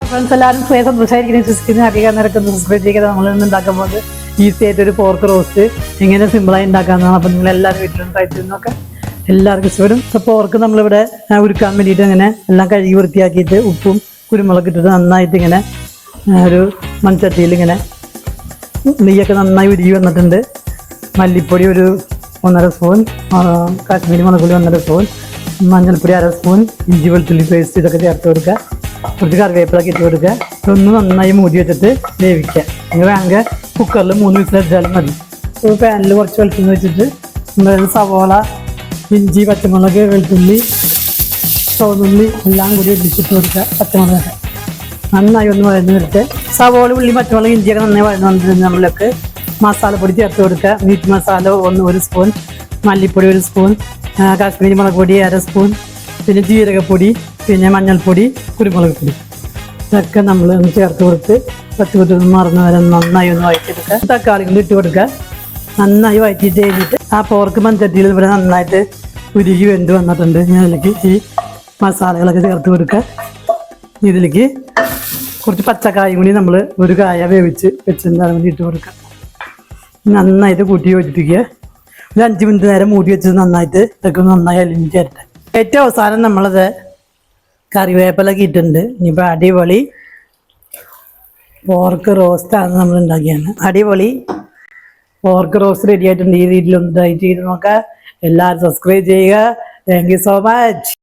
Friends എല്ലാവരും സന്തോഷമായിരിക്കും വിശ്വസിക്കുന്ന അധികം നിരക്കുന്ന സബ്സ്ക്രൈബ് ചെയ്ത് നമ്മളിന്ന് ഉണ്ടാക്കുമ്പോൾ ഈസി ആയിട്ടൊരു പോർക്ക് റോസ്റ്റ് എങ്ങനെ സിമ്പിളായി ഉണ്ടാക്കാമെന്നാണ്. അപ്പോൾ നിങ്ങൾ എല്ലാവരും വീട്ടിലും ട്രൈ ചെയ്യുന്നതൊക്കെ എല്ലാവർക്കും ഇഷ്ടപ്പെടും. അപ്പോൾ പോർക്ക് നമ്മളിവിടെ ഉരുക്കാൻ വേണ്ടിയിട്ട് അങ്ങനെ എല്ലാം കഴുകി വൃത്തിയാക്കിയിട്ട് ഉപ്പും കുരുമുളക് ഇട്ടിട്ട് നന്നായിട്ട് ഇങ്ങനെ ഒരു മൺചട്ടിയിൽ ഇങ്ങനെ നെയ്യൊക്കെ നന്നായി ഉരുകി വന്നിട്ടുണ്ട്. മല്ലിപ്പൊടി ഒരു 1.5 സ്പൂൺ, കാശ്മീരി മുളകുപൊടി 1.5 സ്പൂൺ, മഞ്ഞൾപ്പൊടി 1/2 സ്പൂൺ, ഇഞ്ചി വെളുത്തുള്ളി പേസ്റ്റ് ഇതൊക്കെ ചേർത്ത് കൊടുക്കുക. കുറച്ച് കറിവേപ്പിലൊക്കെ ഇട്ട് കൊടുക്കുക. ഇതൊന്ന് നന്നായി മൂടി വെച്ചിട്ട് വേവിക്കുക. നിങ്ങൾ വേണമെങ്കിൽ കുക്കറിൽ 3 വിസിൽ അടിച്ചാലും മതി. ഒരു പാനിൽ കുറച്ച് വെളിച്ചെണ്ണ വെച്ചിട്ട് സവോള, ഇഞ്ചി, പച്ചമുളക്, വെളുത്തുള്ളി, ചുവന്നുള്ളി എല്ലാം കൂടി ഇടിച്ചിട്ട് കൊടുക്കുക. പച്ചമുളകൊക്കെ നന്നായി ഒന്ന് വഴന്ന് നിർത്ത്. സവോള, ഉള്ളി, പച്ചമുളക്, ഇഞ്ചിയൊക്കെ നന്നായി വഴന്ന് വന്നിട്ട് നമ്മൾക്ക് മസാലപ്പൊടി ചേർത്ത് കൊടുക്കുക. മീറ്റ് മസാല 1 സ്പൂൺ, മല്ലിപ്പൊടി 1 സ്പൂൺ, കാശ്മീരി മുളക് പൊടി 1/2 സ്പൂൺ, പിന്നെ ജീരകപ്പൊടി, പിന്നെ മഞ്ഞൾപ്പൊടി, കുരുമുളക് പൊടി ഇതൊക്കെ നമ്മൾ ഒന്ന് ചേർത്ത് കൊടുത്ത് പത്ത് മറന്ന് വരെ നന്നായി ഒന്ന് വഴറ്റിയെടുക്കുക. തക്കാളികൾ ഇട്ട് കൊടുക്കുക. നന്നായി വഴറ്റിയിട്ട് കഴിഞ്ഞിട്ട് ആ പോർക്ക് മൺചട്ടിയിൽ ഇവിടെ നന്നായിട്ട് ഉരുകി വെന്ത് വന്നിട്ടുണ്ട്. ഞാൻ ഇതിലേക്ക് ഈ മസാലകളൊക്കെ ചേർത്ത് കൊടുക്കുക. ഇതിലേക്ക് കുറച്ച് പച്ചക്കായും കൂടി നമ്മൾ ഒരു കായ വേവിച്ച് വെച്ചിട്ടുണ്ടാകും വേണ്ടി ഇട്ട് കൊടുക്കുക. നന്നായിട്ട് കൂട്ടി യോജിപ്പിക്കുക. ഒരു 5 മിനിറ്റ് നേരം മൂടി വെച്ച് നന്നായിട്ട് ഇതൊക്കെ നന്നായി അലിഞ്ഞ് ചേരട്ടെ. ഏറ്റവും അവസാനം നമ്മളത് കറിവേപ്പിലൊക്കെ ഇട്ടിട്ടുണ്ട്. ഇനിയിപ്പോൾ അടിപൊളി പോർക്ക് റോസ്റ്റാണ് നമ്മൾ ഉണ്ടാക്കിയാണ്. അടിപൊളി പോർക്ക് റോസ്റ്റ് റെഡി ആയിട്ടുണ്ട്. ഈ രീതിയിലൊന്ന് ട്രൈ ചെയ്ത് നോക്കുക. എല്ലാവരും സബ്സ്ക്രൈബ് ചെയ്യുക. Thank you so much.